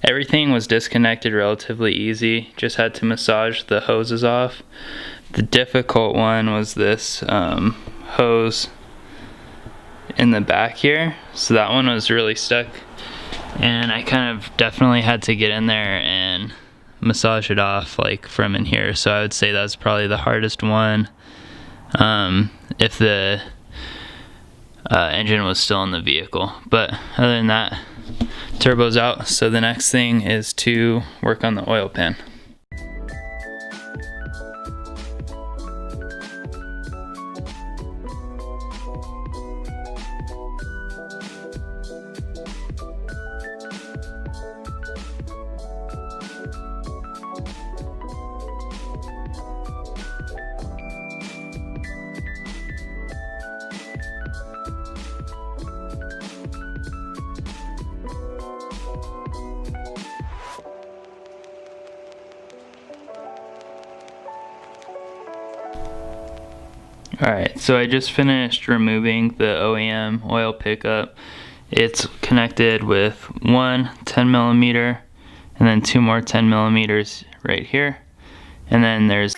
Everything was disconnected relatively easy, just had to massage the hoses off. The difficult one was this hose in the back here, so that one was really stuck, and I kind of definitely had to get in there and massage it off like from in here. So I would say that's probably the hardest one if the engine was still in the vehicle. But other than that, turbo's out, so the next thing is to work on the oil pan. Alright, so I just finished removing the OEM oil pickup. It's connected with one 10mm and then two more 10mm right here. And then there's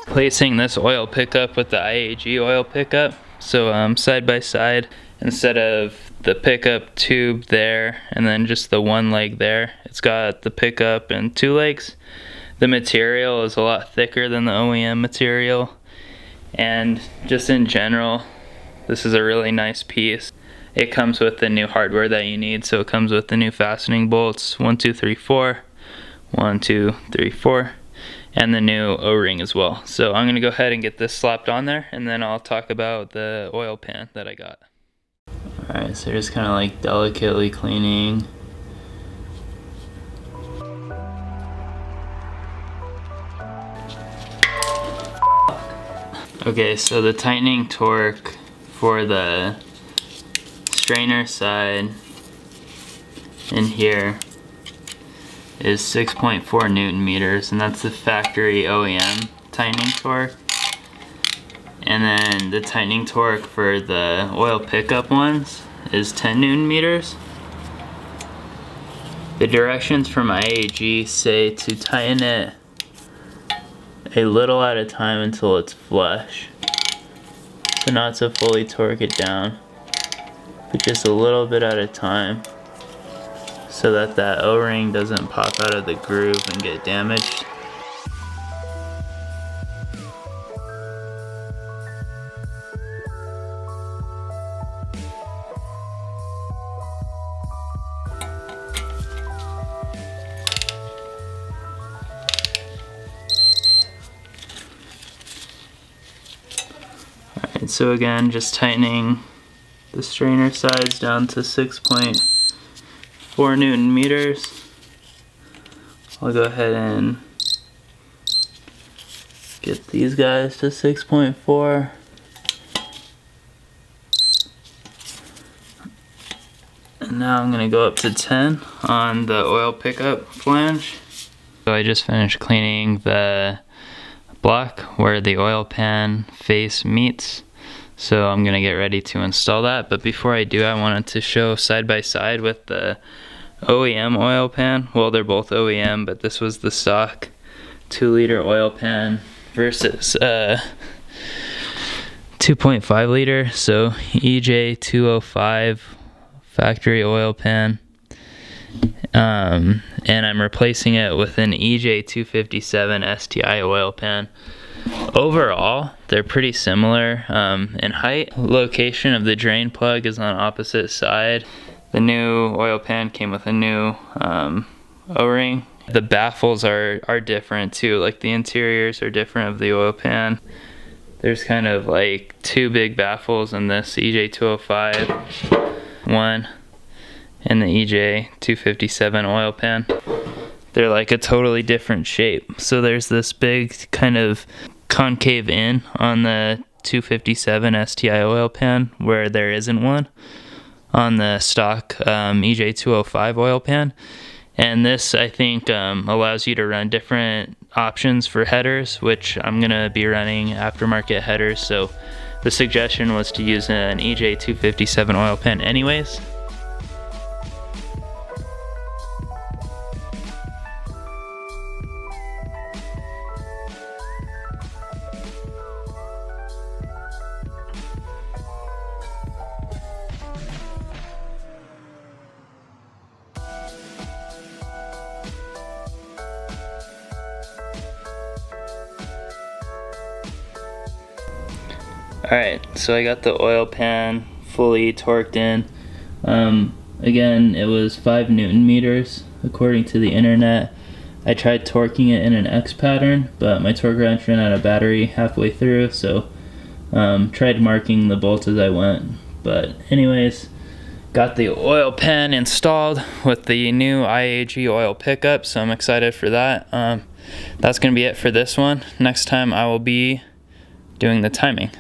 placing this oil pickup with the IAG oil pickup. So side by side, instead of the pickup tube there and then just the one leg there, it's got the pickup and two legs. The material is a lot thicker than the OEM material. And just in general, this is a really nice piece. It comes with the new hardware that you need, so it comes with the new fastening bolts, 1, 2, 3, 4, 1, 2, 3, 4, and the new O-ring as well. So I'm gonna go ahead and get this slapped on there, and then I'll talk about the oil pan that I got. Alright, so just kind of like delicately cleaning. Okay, so the tightening torque for the strainer side in here is 6.4 Newton meters, and that's the factory OEM tightening torque. And then the tightening torque for the oil pickup ones is 10 Newton meters. The directions from IAG say to tighten it a little at a time until it's flush. So not to fully torque it down, but just a little bit at a time, so that that O-ring doesn't pop out of the groove and get damaged. Alright, so again, just tightening the strainer sides down to 6.4 Newton meters. I'll go ahead and get these guys to 6.4. And now I'm going to go up to 10 on the oil pickup flange. So I just finished cleaning the block where the oil pan face meets. So I'm gonna get ready to install that, but before I do, I wanted to show side by side with the OEM oil pan. Well, they're both OEM, but this was the stock 2-liter oil pan versus 2.5 liter. So EJ257 factory oil pan, and I'm replacing it with an EJ257 STI oil pan. Overall, they're pretty similar in height. Location of the drain plug is on opposite side. The new oil pan came with a new O-ring. The baffles are different too, like the interiors are different of the oil pan. There's kind of like two big baffles in this EJ205 one and the EJ257 oil pan. They're like a totally different shape. So there's this big kind of concave in on the 257 STI oil pan where there isn't one on the stock EJ205 oil pan. And this, I think, allows you to run different options for headers, which I'm gonna be running aftermarket headers. So the suggestion was to use an EJ257 oil pan anyways. Alright, so I got the oil pan fully torqued in. Again, it was 5 Newton meters according to the internet. I tried torquing it in an X pattern, but my torque wrench ran out of battery halfway through, so tried marking the bolts as I went. But anyways, got the oil pan installed with the new IAG oil pickup, so I'm excited for that. That's going to be it for this one. Next time I will be doing the timing.